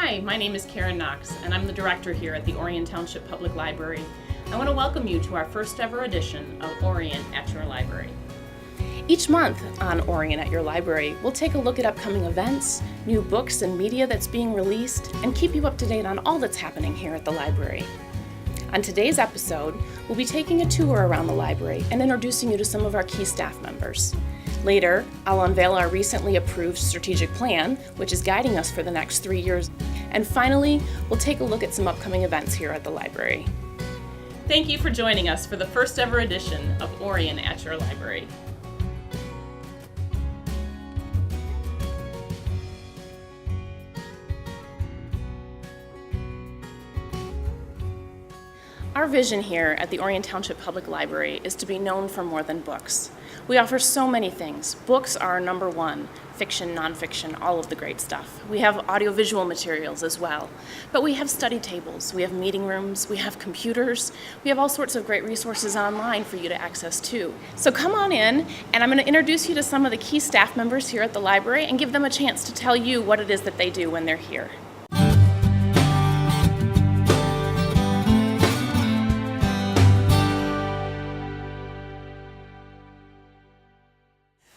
Hi, my name is Karen Knox, and I'm the director here at the Orion Township Public Library. I want to welcome you to our first ever edition of Orion at Your Library. Each month on Orion at Your Library, we'll take a look at upcoming events, new books and media that's being released, and keep you up to date on all that's happening here at the library. On today's episode, we'll be taking a tour around the library and introducing you to some of our key staff members. Later, I'll unveil our recently approved strategic plan, which is guiding us for the next 3 years. And finally, we'll take a look at some upcoming events here at the library. Thank you for joining us for the first ever edition of Orion at Your Library. Our vision here at the Orion Township Public Library is to be known for more than books. We offer so many things. Books are number one, fiction, nonfiction, all of the great stuff. We have audiovisual materials as well. But we have study tables, we have meeting rooms, we have computers, we have all sorts of great resources online for you to access too. So come on in, and I'm going to introduce you to some of the key staff members here at the library and give them a chance to tell you what it is that they do when they're here.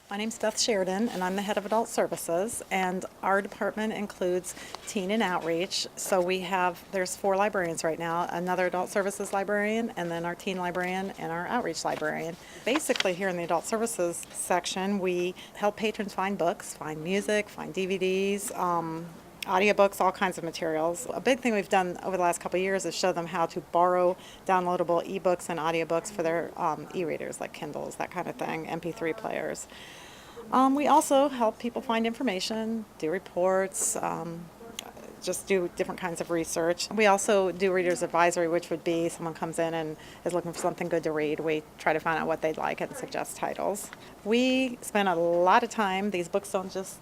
My name's Beth Sheridan, and I'm the head of Adult Services, and our department includes teen and outreach. So there's 4 librarians right now, another Adult Services librarian, and then our teen librarian and our outreach librarian. Basically, here in the Adult Services section, we help patrons find books, find music, find DVDs, audiobooks, all kinds of materials. A big thing we've done over the last couple of years is show them how to borrow downloadable ebooks and audiobooks for their e-readers, like Kindles, that kind of thing, MP3 players. We also help people find information, do reports, just do different kinds of research. We also do reader's advisory, which would be someone comes in and is looking for something good to read. We try to find out what they'd like and suggest titles. We spend a lot of time, these books don't just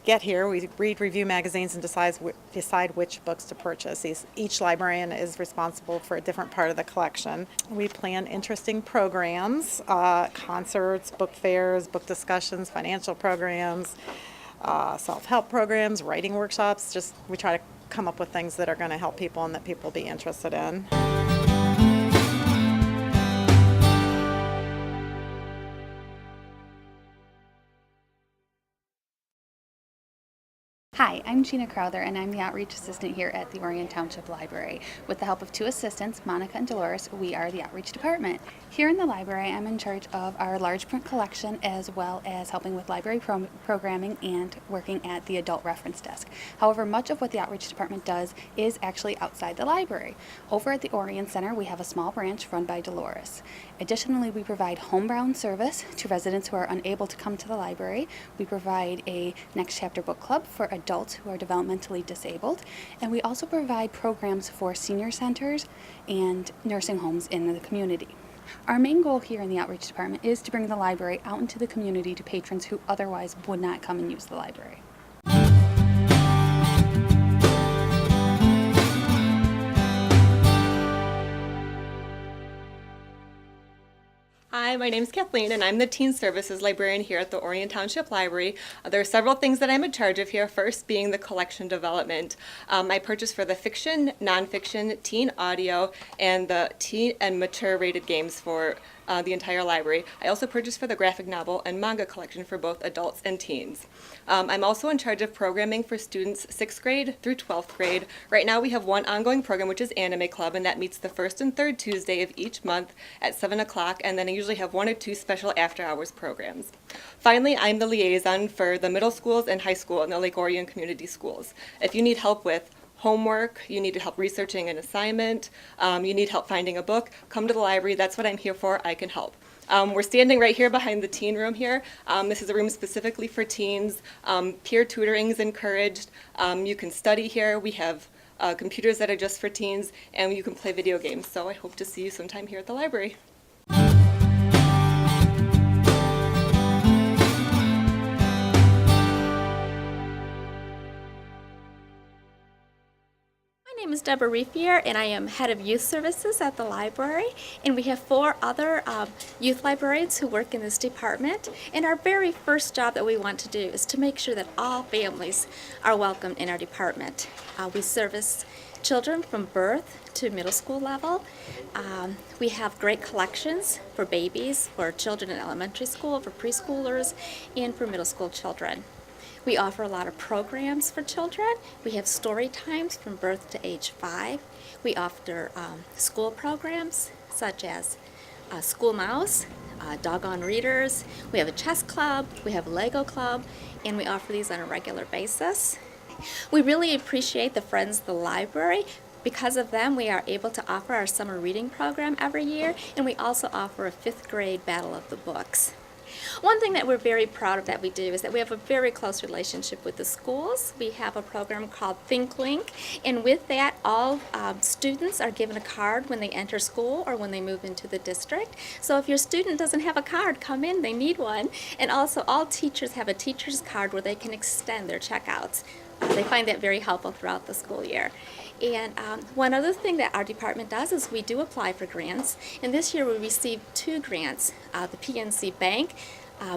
get here. We read review magazines and decide which books to purchase. Each librarian is responsible for a different part of the collection. We plan interesting programs, concerts, book fairs, book discussions, financial programs, self-help programs, writing workshops. We try to come up with things that are going to help people and that people will be interested in. Hi, I'm Gina Crowther, and I'm the Outreach Assistant here at the Orion Township Library. With the help of 2 assistants, Monica and Dolores, we are the Outreach Department. Here in the library, I'm in charge of our large print collection, as well as helping with library programming and working at the Adult Reference Desk. However, much of what the Outreach Department does is actually outside the library. Over at the Orion Center, we have a small branch run by Dolores. Additionally, we provide homebound service to residents who are unable to come to the library. We provide a Next Chapter book club for adults who are developmentally disabled, and we also provide programs for senior centers and nursing homes in the community. Our main goal here in the Outreach Department is to bring the library out into the community to patrons who otherwise would not come and use the library. Hi, my name is Kathleen, and I'm the Teen Services Librarian here at the Orion Township Library. There are several things that I'm in charge of here, first being the collection development. I purchase for the fiction, nonfiction, teen audio, and the teen and mature rated games for the entire library. I also purchase for the graphic novel and manga collection for both adults and teens. I'm also in charge of programming for students 6th grade through 12th grade. Right now we have one ongoing program, which is Anime Club, and that meets the 1st and 3rd Tuesday of each month at 7 o'clock, and then I usually have 1 or 2 special after-hours programs. Finally, I'm the liaison for the middle schools and high school in the Lake Orion Community Schools. If you need help with homework, you need help researching an assignment, you need help finding a book, come to the library. That's what I'm here for. I can help. We're standing right here behind the teen room here. This is a room specifically for teens. Peer tutoring is encouraged. You can study here. We have computers that are just for teens, and you can play video games. So I hope to see you sometime here at the library. My name is Deborah Riefier, and I am Head of Youth Services at the library. And we have 4 other youth librarians who work in this department. And our very first job that we want to do is to make sure that all families are welcomed in our department. We service children from birth to middle school level. We have great collections for babies, for children in elementary school, for preschoolers, and for middle school children. We offer a lot of programs for children. We have story times from birth to age 5. We offer school programs such as School Mouse, Doggone Readers. We have a chess club, we have a Lego club, and we offer these on a regular basis. We really appreciate the Friends of the Library. Because of them, we are able to offer our summer reading program every year, and we also offer a 5th grade Battle of the Books. One thing that we're very proud of that we do is that we have a very close relationship with the schools. We have a program called Think Link, and with that, all students are given a card when they enter school or when they move into the district. So if your student doesn't have a card, come in, they need one. And also, all teachers have a teacher's card where they can extend their checkouts. They find that very helpful throughout the school year. And one other thing that our department does is we do apply for grants. And this year we received 2 grants. The PNC Bank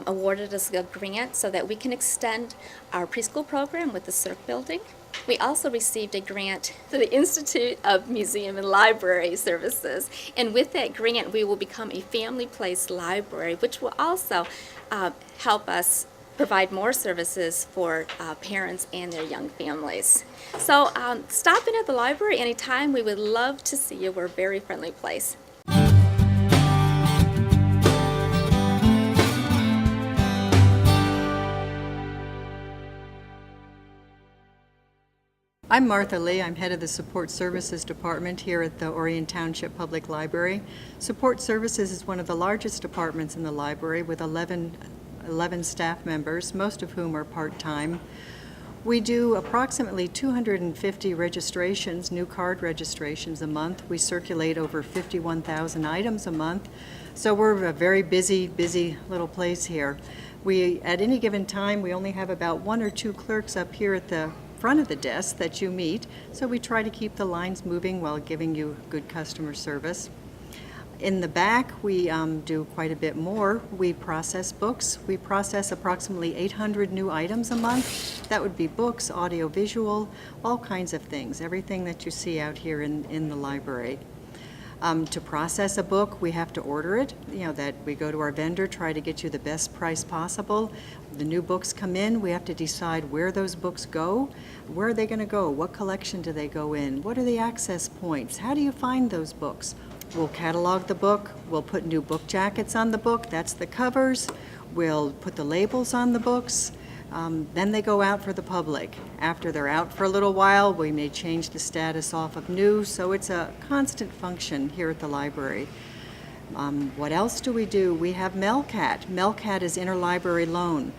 awarded us a grant so that we can extend our preschool program with the Cirque building. We also received a grant through the Institute of Museum and Library Services. And with that grant, we will become a family place library, which will also help us provide more services for parents and their young families. So stop in at the library anytime. We would love to see you. We're a very friendly place. I'm Martha Lee. I'm head of the Support Services Department here at the Orion Township Public Library. Support Services is one of the largest departments in the library with 11 staff members, most of whom are part-time. We do approximately 250 registrations, new card registrations a month. We circulate over 51,000 items a month. So we're a very busy little place here. At any given time, we only have about 1 or 2 clerks up here at the front of the desk that you meet. So we try to keep the lines moving while giving you good customer service. In the back, we do quite a bit more. We process books. We process approximately 800 new items a month. That would be books, audiovisual, all kinds of things, everything that you see out here in the library. To process a book, we have to order it. That we go to our vendor, try to get you the best price possible. The new books come in, we have to decide where those books go. Where are they going to go? What collection do they go in? What are the access points? How do you find those books? We'll catalog the book, we'll put new book jackets on the book, that's the covers, we'll put the labels on the books, then they go out for the public. After they're out for a little while, we may change the status off of new, so it's a constant function here at the library. What else do? We have Melcat. Melcat is interlibrary loan.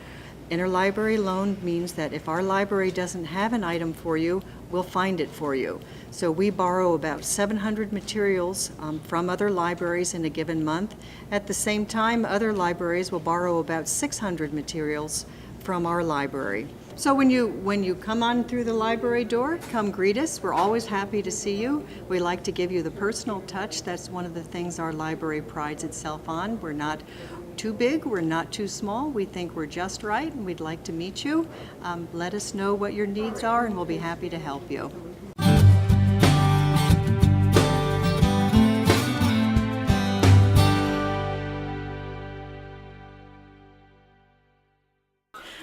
Interlibrary loan means that if our library doesn't have an item for you, we'll find it for you. So we borrow about 700 materials from other libraries in a given month. At the same time, other libraries will borrow about 600 materials from our library. So when you come on through the library door, come greet us. We're always happy to see you. We like to give you the personal touch. That's one of the things our library prides itself on. We're not too big, we're not too small. We think we're just right, and we'd like to meet you. Let us know what your needs are, and we'll be happy to help you.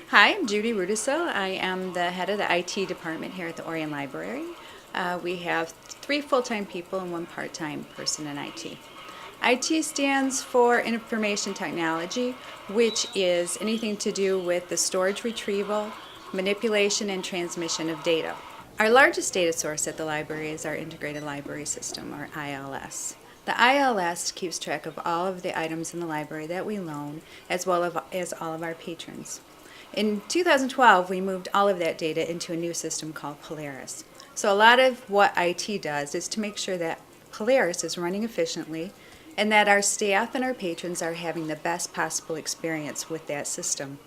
Hi, I'm Judy Rudiso. I am the head of the IT department here at the Orion Library. We have 3 full-time people and 1 part-time person in IT. IT stands for Information Technology, which is anything to do with the storage, retrieval, manipulation, and transmission of data. Our largest data source at the library is our Integrated Library System, or ILS. The ILS keeps track of all of the items in the library that we loan, as well as all of our patrons. In 2012, we moved all of that data into a new system called Polaris. So a lot of what IT does is to make sure that Polaris is running efficiently and that our staff and our patrons are having the best possible experience with that system.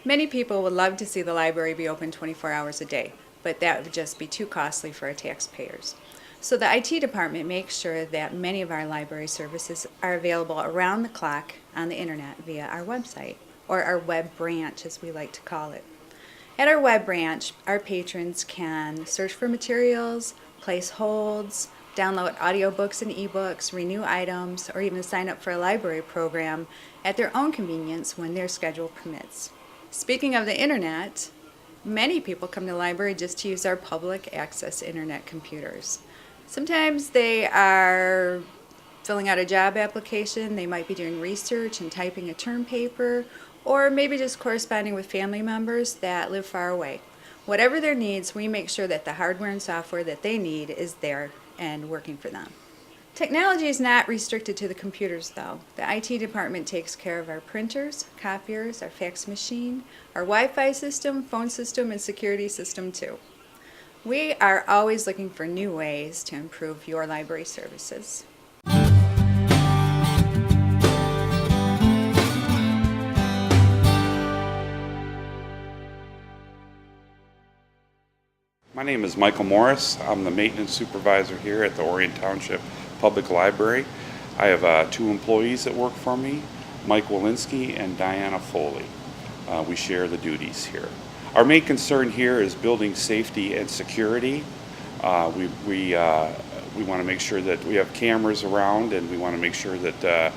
Many people would love to see the library be open 24 hours a day, but that would just be too costly for our taxpayers. So the IT department makes sure that many of our library services are available around the clock on the internet via our website, or our web branch as we like to call it. At our web branch, our patrons can search for materials, place holds, download audiobooks and ebooks, renew items, or even sign up for a library program at their own convenience when their schedule permits. Speaking of the internet, many people come to the library just to use our public access internet computers. Sometimes they are filling out a job application, they might be doing research and typing a term paper, or maybe just corresponding with family members that live far away. Whatever their needs, we make sure that the hardware and software that they need is there and working for them. Technology is not restricted to the computers though. The IT department takes care of our printers, copiers, our fax machine, our Wi-Fi system, phone system, and security system too. We are always looking for new ways to improve your library services. My name is Michael Morris. I'm the maintenance supervisor here at the Orion Township Public Library. I have 2 employees that work for me, Mike Walensky and Diana Foley. We share the duties here. Our main concern here is building safety and security. We want to make sure that we have cameras around, and we want to make sure that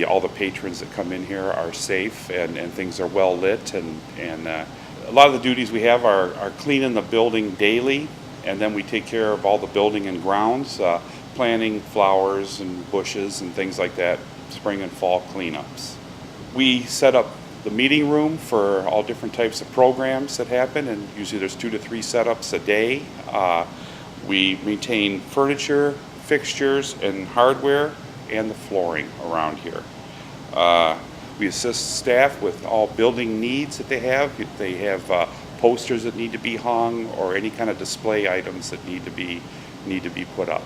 all the patrons that come in here are safe and things are well lit. And a lot of the duties we have are cleaning the building daily, and then we take care of all the building and grounds, planting flowers and bushes and things like that, spring and fall cleanups. We set up the meeting room for all different types of programs that happen, and usually there's 2 to 3 setups a day. We maintain furniture, fixtures, and hardware, and the flooring around here. We assist staff with all building needs that they have. If they have posters that need to be hung, or any kind of display items that need to be put up.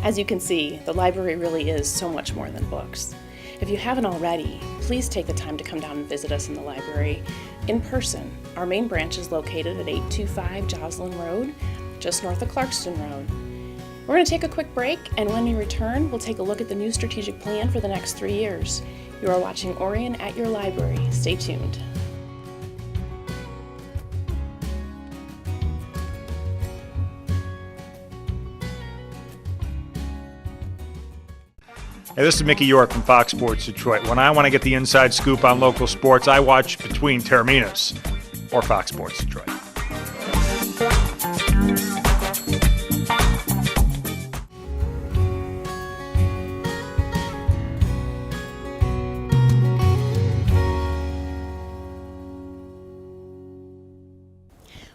As you can see, the library really is so much more than books. If you haven't already, please take the time to come down and visit us in the library in person. Our main branch is located at 825 Joslyn Road, just north of Clarkston Road. We're going to take a quick break, and when we return, we'll take a look at the new strategic plan for the next 3 years. You are watching Orion at your library. Stay tuned. Hey, this is Mickey York from Fox Sports Detroit. When I want to get the inside scoop on local sports, I watch Between Terminus or Fox Sports Detroit.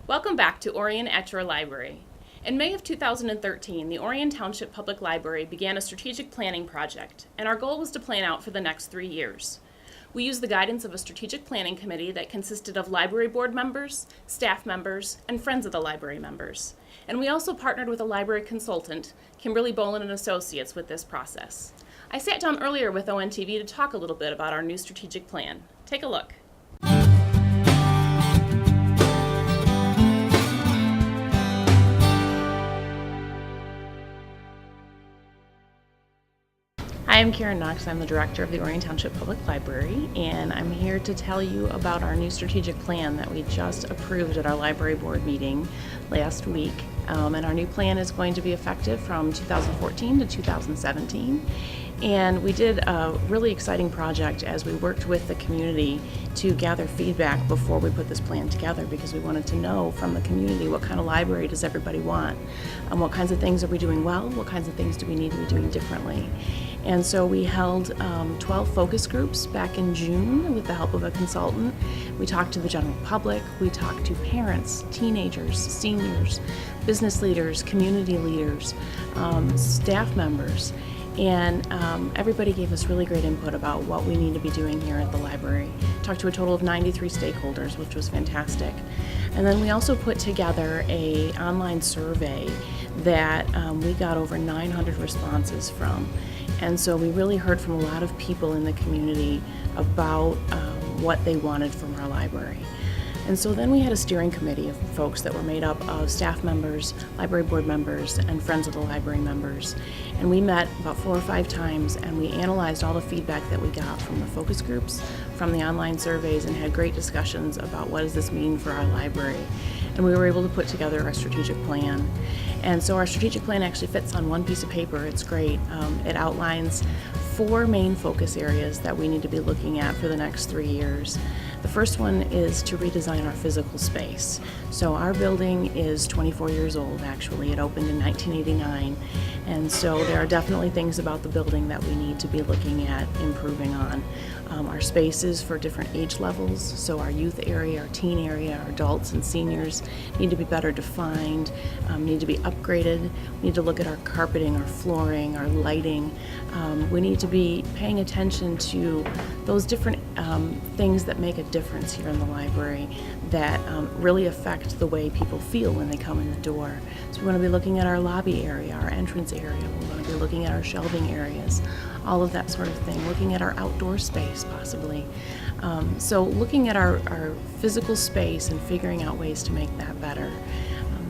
Welcome back to Orion at your library. In May of 2013, the Orion Township Public Library began a strategic planning project, and our goal was to plan out for the next 3 years. We used the guidance of a strategic planning committee that consisted of library board members, staff members, and friends of the library members. And we also partnered with a library consultant, Kimberly Bolin and Associates, with this process. I sat down earlier with ONTV to talk a little bit about our new strategic plan. Take a look. Hi, I'm Karen Knox. I'm the director of the Orion Township Public Library, and I'm here to tell you about our new strategic plan that we just approved at our library board meeting last week. And our new plan is going to be effective from 2014 to 2017. And we did a really exciting project as we worked with the community to gather feedback before we put this plan together, because we wanted to know from the community what kind of library does everybody want, and what kinds of things are we doing well, what kinds of things do we need to be doing differently. And so we held 12 focus groups back in June with the help of a consultant. We talked to the general public, we talked to parents, teenagers, seniors, business leaders, community leaders, staff members, and everybody gave us really great input about what we need to be doing here at the library. Talked to a total of 93 stakeholders, which was fantastic. And then we also put together an online survey that we got over 900 responses from. And so we really heard from a lot of people in the community about what they wanted from our library. And so then we had a steering committee of folks that were made up of staff members, library board members, and Friends of the Library members. And we met about 4 or 5 times, and we analyzed all the feedback that we got from the focus groups, from the online surveys, and had great discussions about what does this mean for our library. And we were able to put together our strategic plan. And so our strategic plan actually fits on one piece of paper. It's great. It outlines 4 main focus areas that we need to be looking at for the next 3 years. The first one is to redesign our physical space. So our building is 24 years old, actually. It opened in 1989. And so there are definitely things about the building that we need to be looking at improving on. Our spaces for different age levels, so our youth area, our teen area, our adults and seniors need to be better defined, need to be upgraded. We need to look at our carpeting, our flooring, our lighting. We need to be paying attention to those different things that make a difference here in the library that really affect the way people feel when they come in the door. So we want to be looking at our lobby area, our entrance area. We want to be looking at our shelving areas, all of that sort of thing, looking at our outdoor space possibly. So looking at our physical space and figuring out ways to make that better.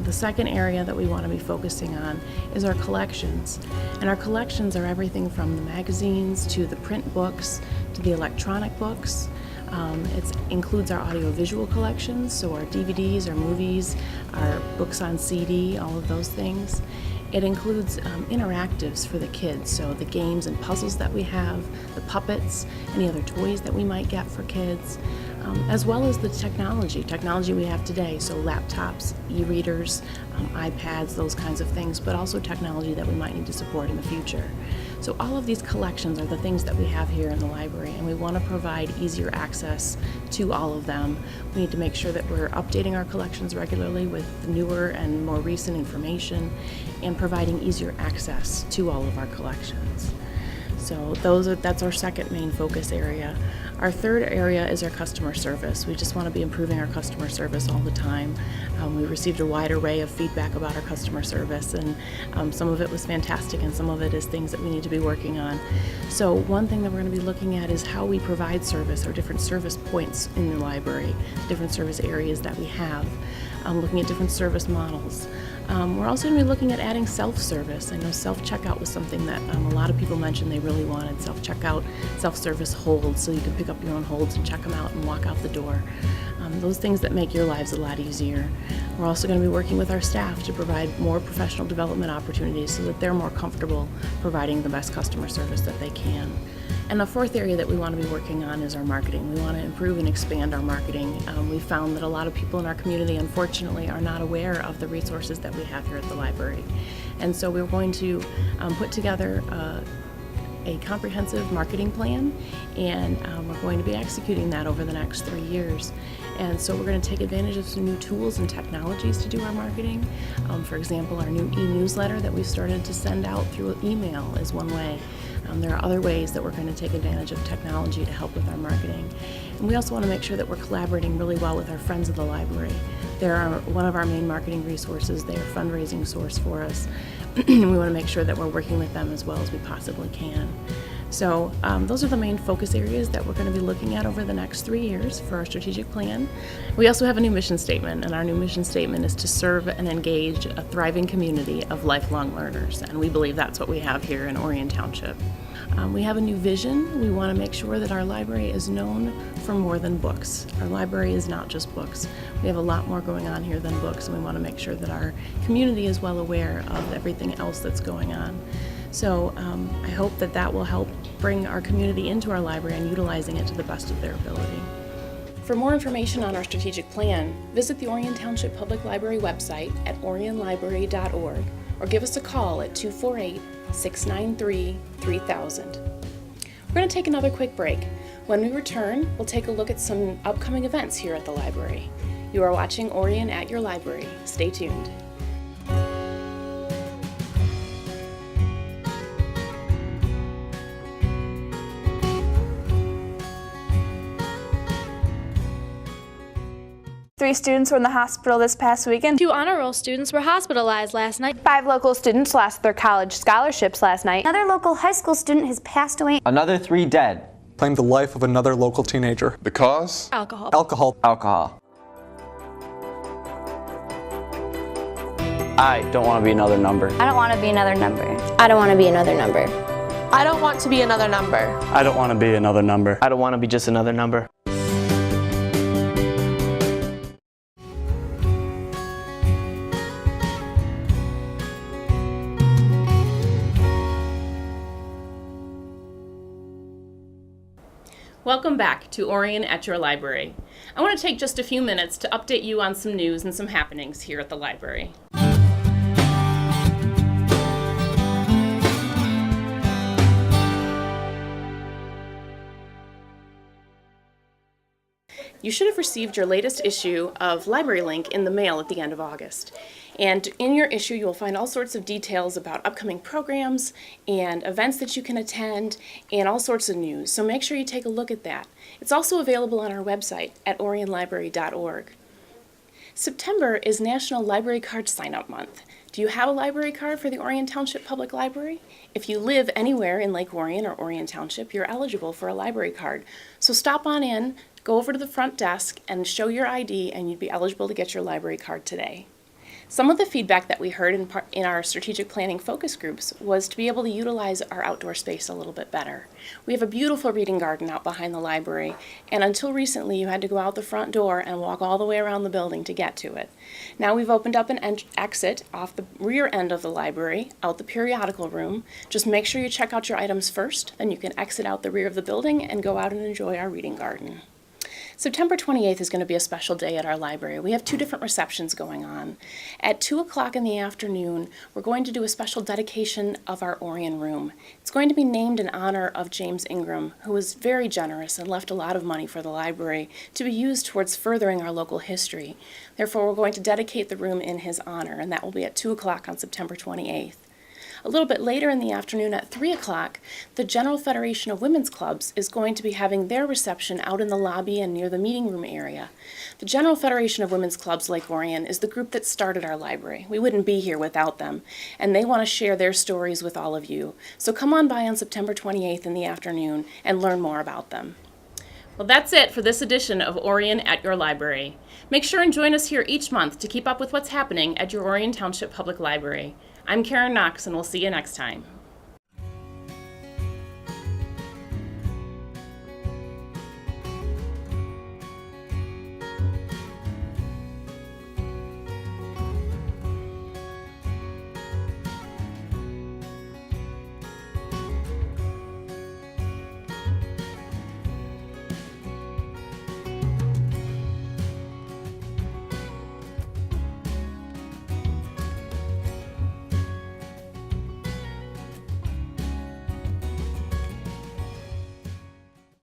The second area that we want to be focusing on is our collections. And our collections are everything from the magazines to the print books to the electronic books. It includes our audiovisual collections, so our DVDs, our movies, our books on CD, all of those things. It includes interactives for the kids, so the games and puzzles that we have, the puppets, any other toys that we might get for kids, as well as the technology we have today, so laptops, e-readers, iPads, those kinds of things, but also technology that we might need to support in the future. So all of these collections are the things that we have here in the library, and we want to provide easier access to all of them. We need to make sure that we're updating our collections regularly with newer and more recent information and providing easier access to all of our collections. So that's our second main focus area. Our third area is our customer service. We just want to be improving our customer service all the time. We received a wide array of feedback about our customer service, and some of it was fantastic and some of it is things that we need to be working on. So one thing that we're going to be looking at is how we provide service, or different service points in the library, different service areas that we have, looking at different service models. We're also going to be looking at adding self-service. I know self-checkout was something that a lot of people mentioned they really wanted. Self-checkout, self-service holds, so you can pick up your own holds and check them out and walk out the door. Those things that make your lives a lot easier. We're also going to be working with our staff to provide more professional development opportunities so that they're more comfortable providing the best customer service that they can. And the fourth area that we want to be working on is our marketing. We want to improve and expand our marketing. We found that a lot of people in our community, unfortunately, are not aware of the resources that we have here at the library. And so we're going to put together a comprehensive marketing plan, and we're going to be executing that over the next 3 years. And so we're going to take advantage of some new tools and technologies to do our marketing. For example, our new e-newsletter that we started to send out through email is one way. There are other ways that we're going to take advantage of technology to help with our marketing. And we also want to make sure that we're collaborating really well with our Friends of the Library. They're one of our main marketing resources. They're a fundraising source for us. We want to make sure that we're working with them as well as we possibly can. So those are the main focus areas that we're going to be looking at over the next 3 years for our strategic plan. We also have a new mission statement, and our new mission statement is to serve and engage a thriving community of lifelong learners, and we believe that's what we have here in Orion Township. We have a new vision. We want to make sure that our library is known for more than books. Our library is not just books. We have a lot more going on here than books, and we want to make sure that our community is well aware of everything else that's going on. So I hope that that will help bring our community into our library and utilizing it to the best of their ability. For more information on our strategic plan, visit the Orion Township Public Library website at orionlibrary.org or give us a call at 248-693-3000. We're going to take another quick break. When we return, we'll take a look at some upcoming events here at the library. You are watching Orion at Your Library. Stay tuned. Three students were in the hospital this past weekend. 2 honor roll students were hospitalized last night. 5 local students lost their college scholarships last night. Another local high school student has passed away. Another 3 dead. Claimed the life of another local teenager. The cause? Alcohol. Alcohol. Alcohol. I don't want to be another number. I don't want to be another number. I don't want to be another number. I don't want to be another number. I don't want to be another number. I don't want to be just another number. Welcome back to Orion at your library. I want to take just a few minutes to update you on some news and some happenings here at the library. You should have received your latest issue of Library Link in the mail at the end of August. And in your issue, you will find all sorts of details about upcoming programs and events that you can attend and all sorts of news. So make sure you take a look at that. It's also available on our website at orionlibrary.org. September is National Library Card Sign-Up Month. Do you have a library card for the Orion Township Public Library? If you live anywhere in Lake Orion or Orion Township, you're eligible for a library card. So stop on in, go over to the front desk and show your ID, and you'd be eligible to get your library card today. Some of the feedback that we heard in our strategic planning focus groups was to be able to utilize our outdoor space a little bit better. We have a beautiful reading garden out behind the library, and until recently you had to go out the front door and walk all the way around the building to get to it. Now we've opened up an exit off the rear end of the library, out the periodical room. Just make sure you check out your items first, then you can exit out the rear of the building and go out and enjoy our reading garden. September 28th is going to be a special day at our library. We have two different receptions going on. At 2 o'clock in the afternoon, we're going to do a special dedication of our Orion room. It's going to be named in honor of James Ingram, who was very generous and left a lot of money for the library to be used towards furthering our local history. Therefore, we're going to dedicate the room in his honor, and that will be at 2 o'clock on September 28th. A little bit later in the afternoon at 3 o'clock, the General Federation of Women's Clubs is going to be having their reception out in the lobby and near the meeting room area. The General Federation of Women's Clubs Lake Orion is the group that started our library. We wouldn't be here without them, and they want to share their stories with all of you. So come on by on September 28th in the afternoon and learn more about them. Well, that's it for this edition of Orion at your library. Make sure and join us here each month to keep up with what's happening at your Orion Township Public Library. I'm Karen Knox, and we'll see you next time.